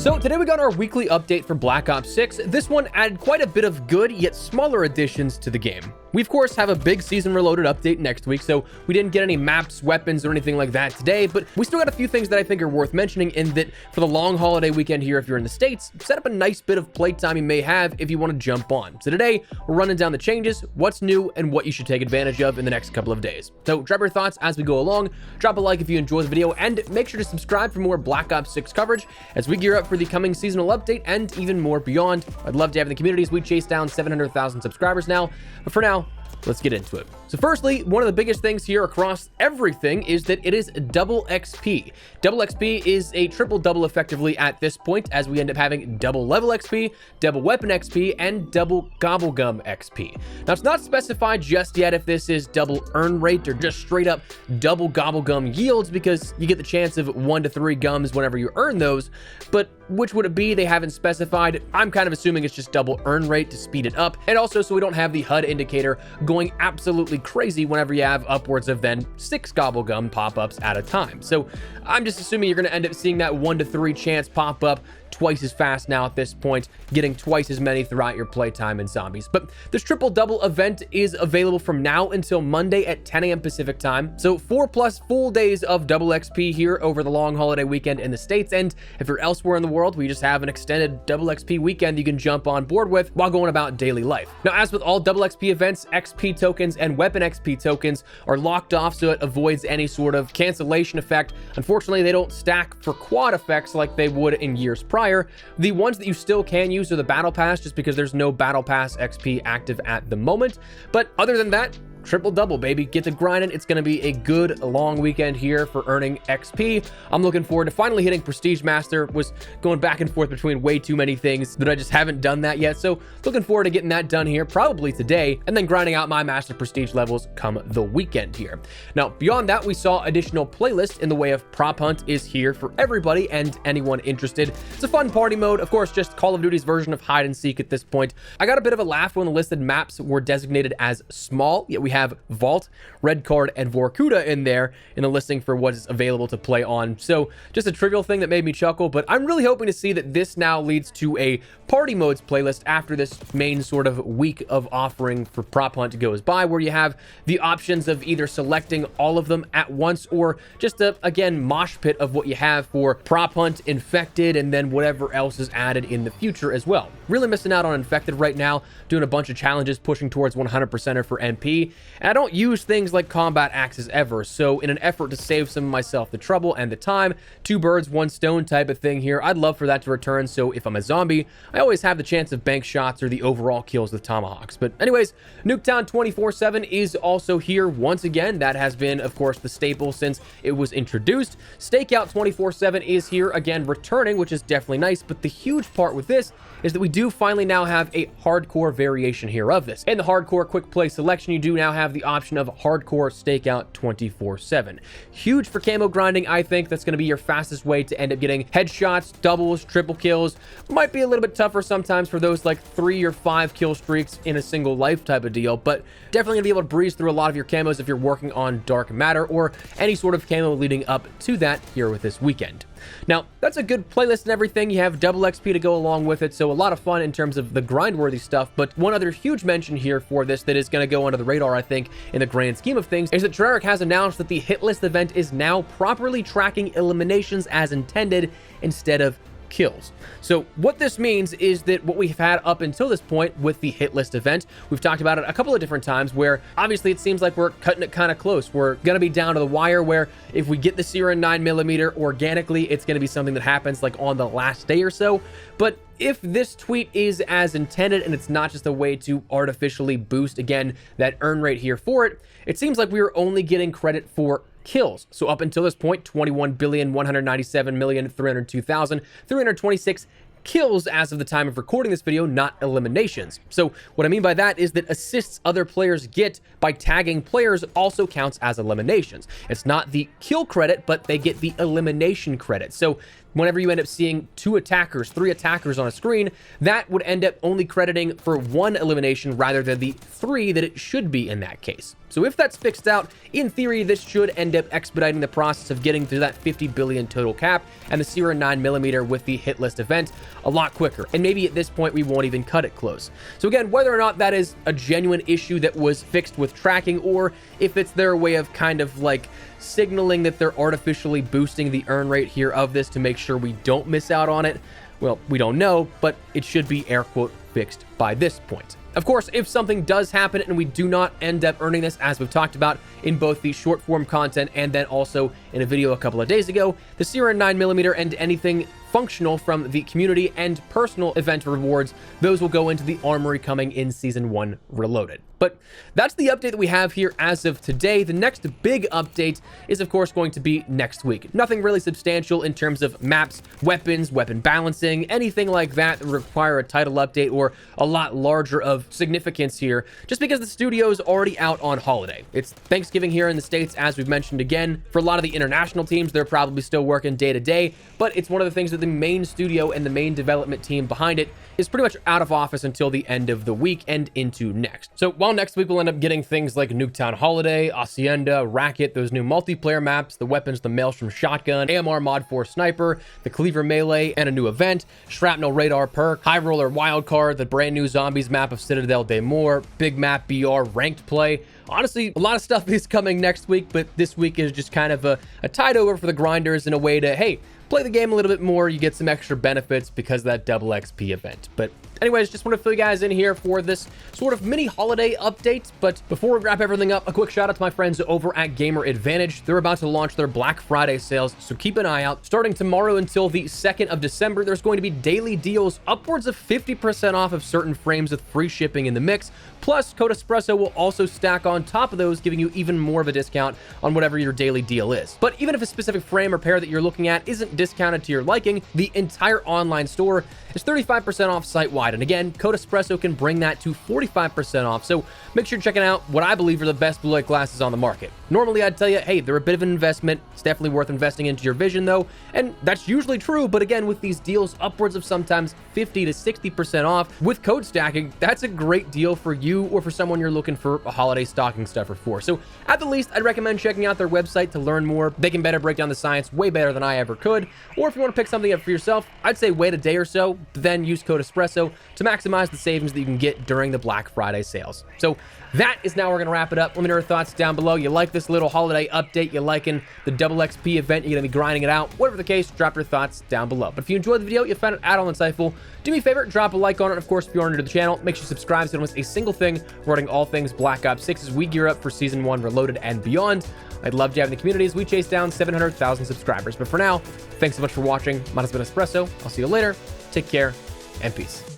So today we got our weekly update for Black Ops 6. This one added quite a bit of good yet smaller additions to the game. We of course have a big Season Reloaded update next week, so we didn't get any maps, weapons, or anything like that today, but we still got a few things that I think are worth mentioning in that for the long holiday weekend here if you're in the States, set up a nice bit of playtime you may have if you want to jump on. So today, we're running down the changes, what's new, and what you should take advantage of in the next couple of days. So drop your thoughts as we go along, drop a like if you enjoy the video, and make sure to subscribe for more Black Ops 6 coverage as we gear up for the coming seasonal update and even more beyond. I'd love to have in the community as we chase down 700,000 subscribers now, but for now, let's get into it. So firstly, one of the biggest things here across everything is that it is double XP. Double XP is a triple double effectively at this point, as we end up having double level XP, double weapon XP, and double gobblegum XP. Now it's not specified just yet if this is double earn rate or just straight up double gobblegum yields, because you get the chance of 1 to 3 gums whenever you earn those, but which would it be? They haven't specified. I'm kind of assuming it's just double earn rate to speed it up, and also so we don't have the HUD indicator going absolutely crazy whenever you have upwards of then 6 gobblegum pop-ups at a time. So I'm just assuming you're going to end up seeing that 1 to 3 chance pop up twice as fast now at this point, getting twice as many throughout your playtime in Zombies. But this triple double event is available from now until Monday at 10 a.m. Pacific time. So 4+ full days of double XP here over the long holiday weekend in the States. And if you're elsewhere in the world, we just have an extended double XP weekend you can jump on board with while going about daily life. Now, as with all double XP events, XP tokens and weapon XP tokens are locked off so it avoids any sort of cancellation effect. Unfortunately, they don't stack for quad effects like they would in years prior. The ones that you still can use are the Battle Pass, just because there's no Battle Pass XP active at the moment. But other than that, triple double, baby. Get to grinding. It's going to be a good long weekend here for earning XP. I'm looking forward to finally hitting Prestige Master. Was going back and forth between way too many things that I just haven't done that yet. So looking forward to getting that done here probably today, and then grinding out my Master Prestige levels come the weekend here. Now, beyond that, we saw additional playlists in the way of Prop Hunt is here for everybody and anyone interested. It's a fun party mode. Of course, just Call of Duty's version of hide and seek at this point. I got a bit of a laugh when the listed maps were designated as small, yet we have Vault, Red Card, and Vorkuta in there in the listing for what is available to play on. So just a trivial thing that made me chuckle, but I'm really hoping to see that this now leads to a party modes playlist after this main sort of week of offering for Prop Hunt goes by, where you have the options of either selecting all of them at once or just a, again, mosh pit of what you have for Prop Hunt, Infected, and then whatever else is added in the future as well. Really missing out on Infected right now, doing a bunch of challenges, pushing towards 100%er for MP, and I don't use things like combat axes ever, so in an effort to save some of myself the trouble and the time, 2 birds, 1 stone type of thing here, I'd love for that to return, so if I'm a zombie, I always have the chance of bank shots or the overall kills with tomahawks. But anyways, Nuketown 24/7 is also here once again. That has been, of course, the staple since it was introduced. Stakeout 24/7 is here again, returning, which is definitely nice, but the huge part with this is that we do finally now have a hardcore variation here of this. In the hardcore quick play selection, you do now have the option of hardcore stakeout 24/7. Huge for camo grinding. I think that's going to be your fastest way to end up getting headshots, doubles, triple kills. Might be a little bit tougher sometimes for those like 3 or 5 kill streaks in a single life type of deal, but definitely gonna be able to breeze through a lot of your camos if you're working on dark matter or any sort of camo leading up to that here with this weekend. Now, that's a good playlist and everything. You have double XP to go along with it, so a lot of fun in terms of the grind-worthy stuff. But one other huge mention here for this that is going to go under the radar, I think, in the grand scheme of things, is that Treyarch has announced that the hit list event is now properly tracking eliminations as intended instead of kills. So what this means is that what we've had up until this point with the hit list event, we've talked about it a couple of different times where obviously it seems like we're cutting it kind of close. We're going to be down to the wire where if we get the Siren 9mm organically, it's going to be something that happens like on the last day or so. But if this tweet is as intended and it's not just a way to artificially boost, again, that earn rate here for it, it seems like we were only getting credit for kills. So up until this point, 21,197,302,326 kills as of the time of recording this video, not eliminations. So what I mean by that is that assists other players get by tagging players also counts as eliminations. It's not the kill credit, but they get the elimination credit. So whenever you end up seeing 2 attackers, 3 attackers on a screen, that would end up only crediting for 1 elimination rather than the 3 that it should be in that case. So if that's fixed out, in theory, this should end up expediting the process of getting to that 50 billion total cap and the Sierra 9mm with the hit list event a lot quicker. And maybe at this point, we won't even cut it close. So again, whether or not that is a genuine issue that was fixed with tracking, or if it's their way of kind of like signaling that they're artificially boosting the earn rate here of this to make sure we don't miss out on it, well, we don't know, but it should be air quote fixed by this point. Of course, if something does happen and we do not end up earning this, as we've talked about in both the short form content and then also in a video a couple of days ago, the Sierra 9mm and anything functional from the community and personal event rewards, those will go into the armory coming in Season 1 Reloaded. But that's the update that we have here as of today. The next big update is, of course, going to be next week. Nothing really substantial in terms of maps, weapons, weapon balancing, anything like that that require a title update or a lot larger of significance here, just because the studio is already out on holiday. It's Thanksgiving here in the States, as we've mentioned again. For a lot of the international teams, they're probably still working day to day, but it's one of the things that the main studio and the main development team behind it is pretty much out of office until the end of the week and into next. So while next week we'll end up getting things like Nuketown Holiday, Hacienda, Racket, those new multiplayer maps, the weapons, the Maelstrom Shotgun, AMR Mod 4 Sniper, the Cleaver Melee, and a new event, Shrapnel Radar Perk, High Roller Wildcard, the brand new Zombies map of Citadel de Moor, Big Map BR Ranked Play. Honestly, a lot of stuff is coming next week, but this week is just kind of a tide over for the grinders in a way to, hey, play the game a little bit more, you get some extra benefits because of that double XP event. But anyways, just want to fill you guys in here for this sort of mini holiday update. But before we wrap everything up, a quick shout out to my friends over at Gamer Advantage. They're about to launch their Black Friday sales, so keep an eye out. Starting tomorrow until the 2nd of December, there's going to be daily deals upwards of 50% off of certain frames with free shipping in the mix. Plus, Code Espresso will also stack on top of those, giving you even more of a discount on whatever your daily deal is. But even if a specific frame or pair that you're looking at isn't discounted to your liking, the entire online store is 35% off site-wide. And again, Code Espresso can bring that to 45% off. So make sure you're checking out what I believe are the best blue light glasses on the market. Normally, I'd tell you, hey, they're a bit of an investment. It's definitely worth investing into your vision, though. And that's usually true. But again, with these deals upwards of sometimes 50 to 60% off with code stacking, that's a great deal for you or for someone you're looking for a holiday stocking stuffer for. So at the least, I'd recommend checking out their website to learn more. They can better break down the science way better than I ever could. Or if you want to pick something up for yourself, I'd say wait a day or so, then use Code Espresso to maximize the savings that you can get during the Black Friday sales. So that is now we're going to wrap it up. Let me know your thoughts down below. You like this little holiday update? You liking the double XP event? You're going to be grinding it out? Whatever the case, drop your thoughts down below. But if you enjoyed the video, you found it at all insightful, do me a favor, drop a like on it. Of course, if you're new to the channel, make sure you subscribe so you don't miss a single thing regarding all things Black Ops 6 as we gear up for Season 1 Reloaded and beyond. I'd love to have in the community as we chase down 700,000 subscribers. But for now, thanks so much for watching. Mine has been Espresso. I'll see you later. Take care and peace.